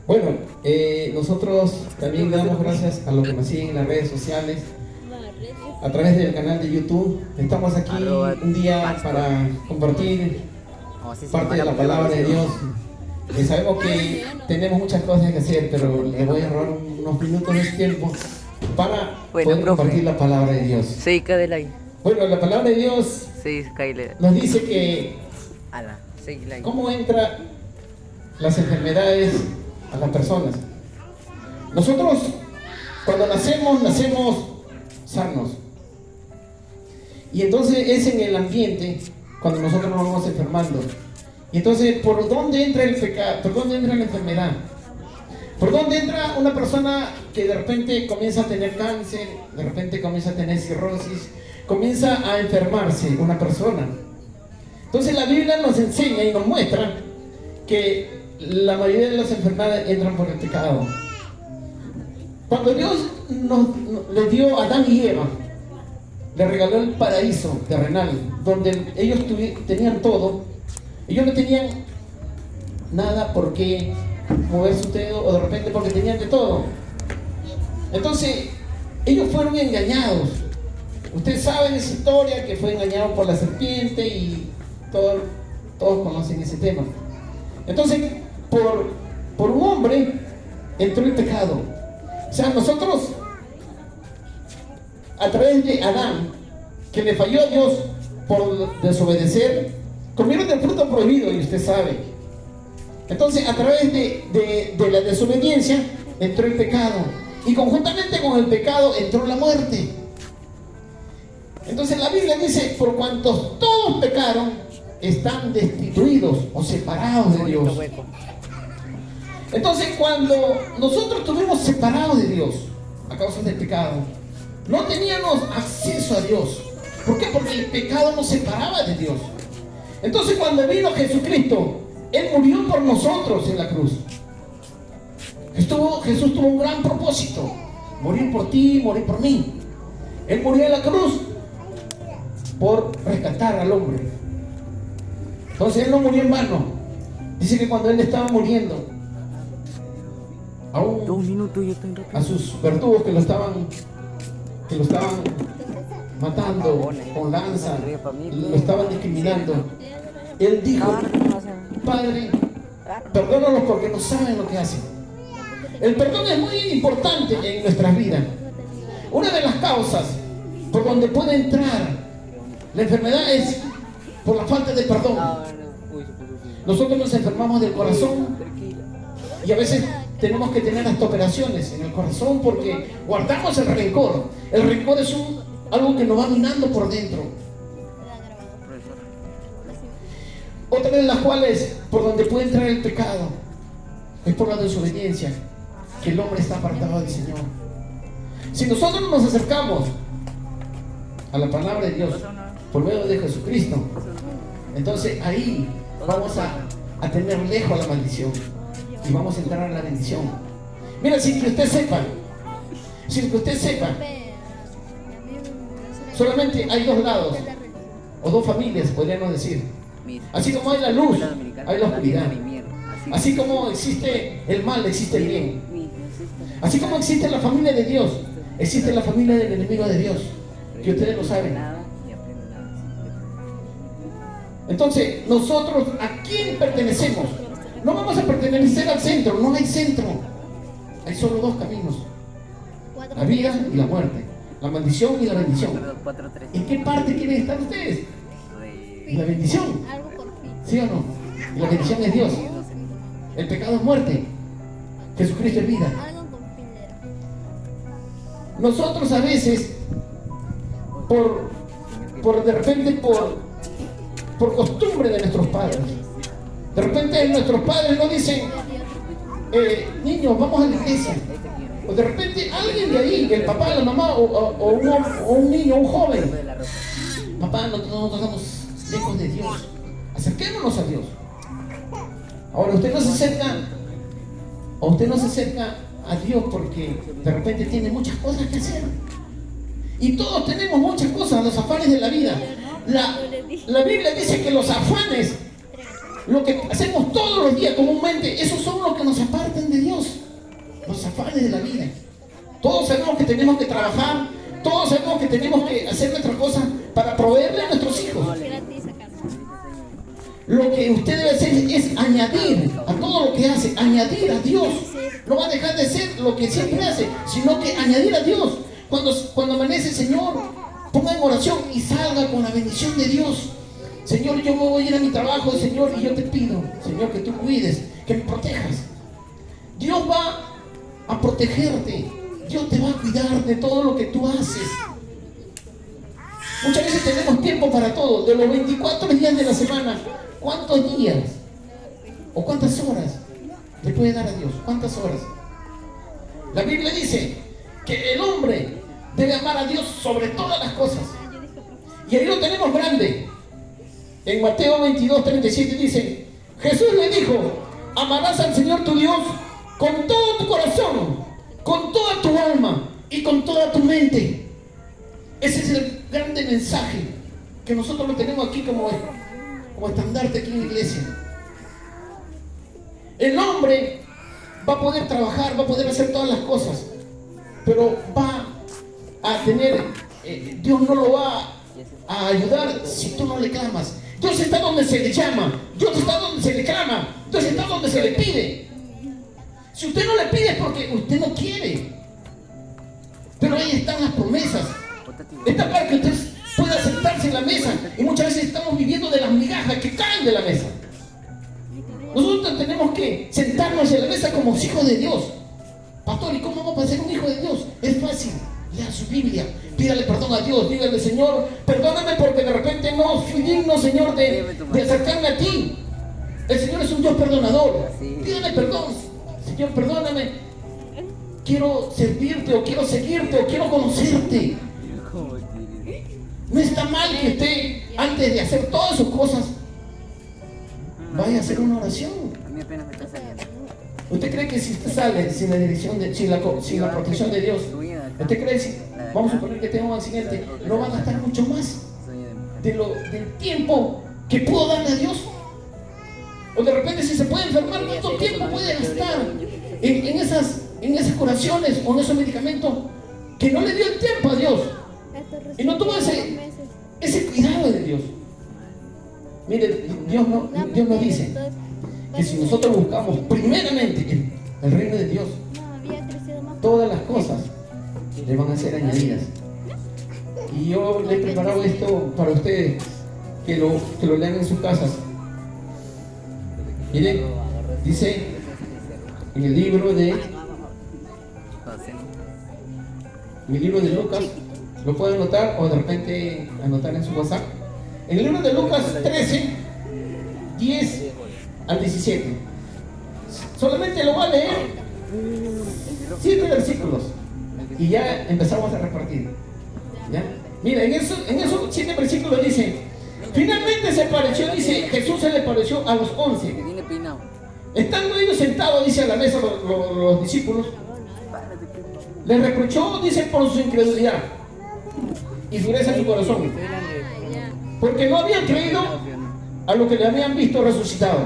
Bueno, nosotros también damos gracias a los que nos siguen en las redes sociales, a través del canal de YouTube. Estamos aquí un día para compartir parte de la palabra de Dios. Sabemos que tenemos muchas cosas que hacer, pero le voy a robar unos minutos de tiempo para poder compartir la palabra de Dios. Sí, ahí. Bueno, la palabra de Dios nos dice que cómo entran las enfermedades a las personas. Nosotros cuando nacemos sanos, y entonces es en el ambiente cuando nosotros nos vamos enfermando. Y entonces, ¿por dónde entra el pecado? ¿Por dónde entra la enfermedad? ¿Por dónde entra una persona que de repente comienza a tener cáncer, de repente comienza a tener cirrosis, comienza a enfermarse una persona? Entonces la Biblia nos enseña y nos muestra que la mayoría de las enfermedades entran por el pecado. Cuando Dios le dio a Adán y Eva, le regaló el paraíso terrenal, donde ellos tenían todo. Ellos no tenían nada por qué mover su dedo, o de repente porque tenían de todo. Entonces, ellos fueron engañados. Ustedes saben esa historia, que fue engañado por la serpiente, y todos conocen ese tema. Entonces, por un hombre entró el pecado. O sea, nosotros, a través de Adán, que le falló a Dios por desobedecer, comieron del fruto prohibido, y usted sabe. Entonces, a través de la desobediencia entró el pecado, y conjuntamente con el pecado entró la muerte. Entonces la Biblia dice: por cuantos todos pecaron, están destituidos o separados de Dios. Entonces, cuando nosotros estuvimos separados de Dios a causa del pecado, no teníamos acceso a Dios. ¿Por qué? Porque el pecado nos separaba de Dios. Entonces, cuando vino Jesucristo, Él murió por nosotros en la cruz. Jesús tuvo un gran propósito: morir por ti, morir por mí. Él murió en la cruz por rescatar al hombre. Entonces Él no murió en vano. Dice que cuando Él estaba muriendo, a sus verdugos que lo estaban matando con lanza, lo estaban discriminando, Él dijo: Padre, perdónalos porque no saben lo que hacen. El perdón es muy importante en nuestras vidas. Una de las causas por donde puede entrar la enfermedad es por la falta de perdón. Nosotros nos enfermamos del corazón, y a veces tenemos que tener hasta operaciones en el corazón porque guardamos el rencor. El rencor es algo que nos va minando por dentro. Otra de las cuales por donde puede entrar el pecado es por la desobediencia, que el hombre está apartado del Señor. Si nosotros nos acercamos a la palabra de Dios por medio de Jesucristo, entonces ahí vamos a tener lejos la maldición y vamos a entrar a la bendición. Mira, sin que usted sepa, solamente hay dos lados, o dos familias, podríamos decir. Así como hay la luz, hay la oscuridad. Así como existe el mal, existe el bien. Así como existe la familia de Dios, existe la familia del enemigo de Dios, que ustedes lo saben. Entonces, nosotros, ¿a quién pertenecemos? No vamos a pertenecer al centro, no hay centro. Hay solo dos caminos: la vida y la muerte, la maldición y la bendición. ¿En qué parte quieren estar ustedes? ¿En la bendición? ¿Sí o no? Y la bendición es Dios. El pecado es muerte, Jesucristo es vida. Nosotros a veces, de repente por costumbre de nuestros padres, de repente nuestros padres nos dicen: niños, vamos a la iglesia. O de repente alguien de ahí, el papá, la mamá, o un niño, un joven: papá, nosotros estamos lejos de Dios, acerquémonos a Dios. Ahora usted no se acerca a Dios porque de repente tiene muchas cosas que hacer. Y todos tenemos muchas cosas, los afanes de la vida. La Biblia dice que los afanes, lo que hacemos todos los días comúnmente, esos son los que nos apartan de Dios. tenemos que trabajar, todos sabemos que tenemos que hacer nuestras cosas para proveerle a nuestros hijos. Lo que usted debe hacer es añadir a todo lo que hace, añadir a Dios. No va a dejar de ser lo que siempre hace, sino que añadir a Dios. Cuando amanece, Señor, ponga en oración y salga con la bendición de Dios. Señor, yo me voy a ir a mi trabajo, Señor, y yo te pido, Señor, que tú cuides, que me protejas. Dios va a protegerte. Dios te va a cuidar de todo lo que tú haces. Muchas veces tenemos tiempo para todo. De los 24 días de la semana, ¿cuántos días o cuántas horas le puede dar a Dios? ¿Cuántas horas? La Biblia dice que el hombre debe amar a Dios sobre todas las cosas. Y ahí lo tenemos grande. En Mateo 22:37 dice, Jesús le dijo, amarás al Señor tu Dios con todo tu corazón, con toda tu alma y con toda tu mente. Ese es el grande mensaje que nosotros lo tenemos aquí como estandarte aquí en la iglesia. El hombre va a poder trabajar, va a poder hacer todas las cosas, pero va a tener, Dios no lo va a ayudar si tú no le clamas. Dios está donde se le llama, Dios está donde se le clama, Dios está donde se le pide. Si usted no le pide es porque usted no quiere. Pero ahí están las promesas. Está para que usted pueda sentarse en la mesa. Y muchas veces estamos viviendo de las migajas que caen de la mesa. Nosotros tenemos que sentarnos en la mesa como hijos de Dios. Pastor, ¿y cómo vamos a ser un hijo de Dios? Es fácil. Lea su Biblia, pídale perdón a Dios, dígale, Señor, perdóname porque de repente no fui digno, Señor, de acercarme a ti. El Señor es un Dios perdonador. Pídale perdón. Señor, perdóname. Quiero servirte, o quiero seguirte, o quiero conocerte. No está mal que usted, antes de hacer todas sus cosas, vaya a hacer una oración. ¿Usted cree que si usted sale sin la dirección sin la protección de Dios, usted cree que vamos a suponer que tenga un accidente, no va a gastar mucho más del tiempo que pudo darle a Dios? O de repente, si se puede enfermar, ¿cuánto tiempo puede gastar en esas curaciones o en esos medicamentos que no le dio el tiempo a Dios? Y no tuvo ese cuidado de Dios. Mire, Dios nos dice que si nosotros buscamos primeramente el reino de Dios, todas las cosas le van a ser añadidas. Y yo le he preparado esto para ustedes, que lo lean en sus casas. Miren, dice en el libro de Lucas, lo pueden anotar o de repente anotar en su WhatsApp. En el libro de Lucas 13, 10 al 17. Solamente lo voy a leer 7 versículos y ya empezamos a repartir. ¿Ya? Mira, en esos 7 versículos dice, finalmente se apareció, dice, Jesús se le apareció a los 11. Estando ellos sentados, dice, a la mesa los discípulos, les reprochó, dice, por su incredulidad y dureza en su corazón, porque no habían creído a lo que le habían visto resucitado.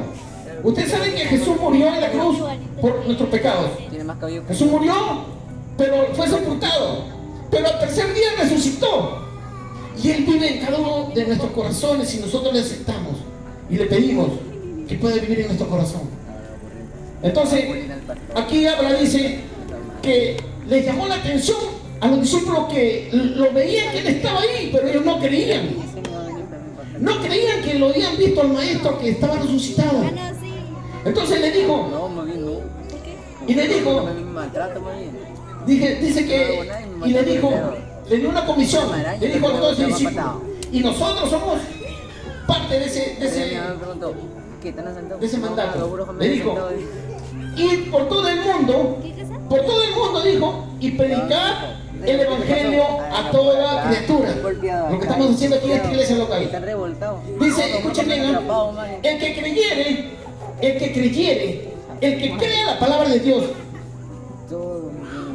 Ustedes saben que Jesús murió en la cruz por nuestros pecados. Jesús murió, pero fue sepultado, pero al tercer día resucitó. Y Él vive en cada uno de nuestros corazones si nosotros le aceptamos y le pedimos que pueda vivir en nuestro corazón. Entonces, aquí habla, dice, que les llamó la atención a los discípulos que lo veían que Él estaba ahí, pero ellos no creían. No creían que lo habían visto al Maestro que estaba resucitado. Entonces le dijo, y le dijo, dice que, y le dijo, le dio una comisión, le dijo a todos sus discípulos, y nosotros somos parte de ese mandato. Le dijo, ir por todo el mundo, dijo, y predicar el evangelio a toda criatura. Lo que estamos haciendo aquí en esta iglesia local. Dice, escuchen bien, el que creyere, el que crea la palabra de Dios,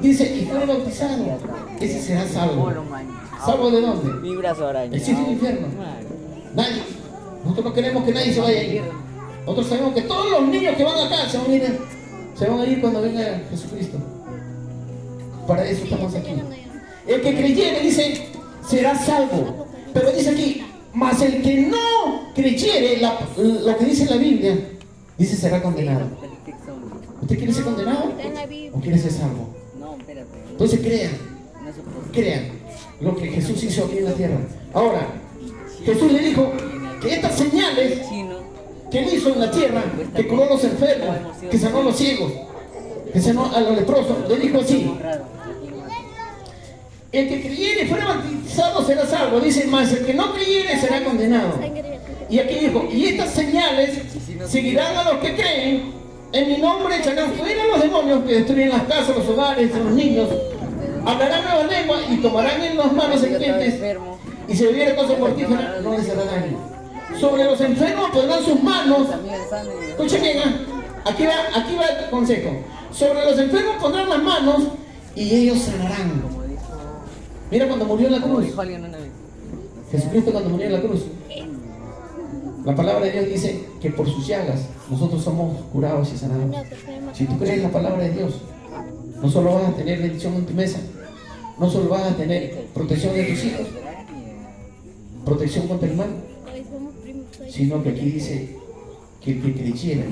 dice, y fuera bautizado, ese será salvo. ¿Salvo de dónde? El sitio del infierno. Nadie. Nosotros no queremos que nadie se vaya a ir. Nosotros sabemos que todos los niños que van acá se van a ir cuando venga Jesucristo. Para eso estamos aquí. El que creyere, dice, será salvo. Pero dice aquí, mas el que no creyere, lo que dice la Biblia, dice será condenado. ¿Usted quiere ser condenado o quiere ser salvo? Entonces crean lo que Jesús hizo aquí en la tierra. Ahora, Jesús le dijo que estas señales que él hizo en la tierra, que curó a los enfermos, que sanó a los ciegos, que sanó a los leprosos, le dijo así: el que creyere y fuera bautizado será salvo. Dice, más el que no creyere será condenado. Y aquí dijo, y estas señales seguirán a los que creen. En mi nombre echarán fuera a los demonios que destruyen las casas, los hogares, los niños. Hablarán nuevas lenguas y tomarán en las manos serpientes. Y si bebiere cosa mortífera, no les hará daño. Sobre los enfermos pondrán sus manos. Escuchen bien, aquí va el consejo. Sobre los enfermos pondrán las manos y ellos sanarán. Mira cuando murió en la cruz. Jesucristo cuando murió en la cruz. La palabra de Dios dice que por sus llagas nosotros somos curados y sanados. Si tú crees la palabra de Dios, no solo vas a tener bendición en tu mesa, no solo vas a tener protección de tus hijos, protección contra el mal, sino que aquí dice que el que creyera,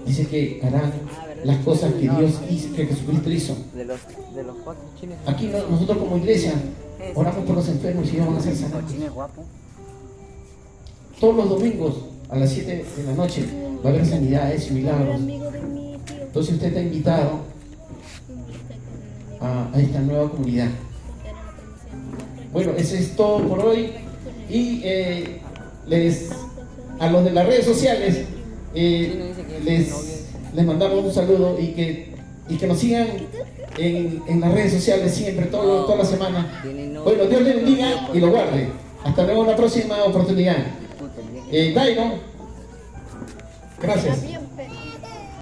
dice que harán las cosas que Dios hizo, que Jesucristo hizo. Aquí nosotros como iglesia oramos por los enfermos y ellos van a ser sanados. Todos los domingos a las 7 de la noche va a haber sanidades y milagros. Entonces usted está invitado a esta nueva comunidad. Bueno, eso es todo por hoy. Y a los de las redes sociales les mandamos un saludo y que nos sigan en las redes sociales siempre, toda la semana. Bueno, Dios les bendiga y lo guarde. Hasta luego en la próxima oportunidad. Dairo, gracias.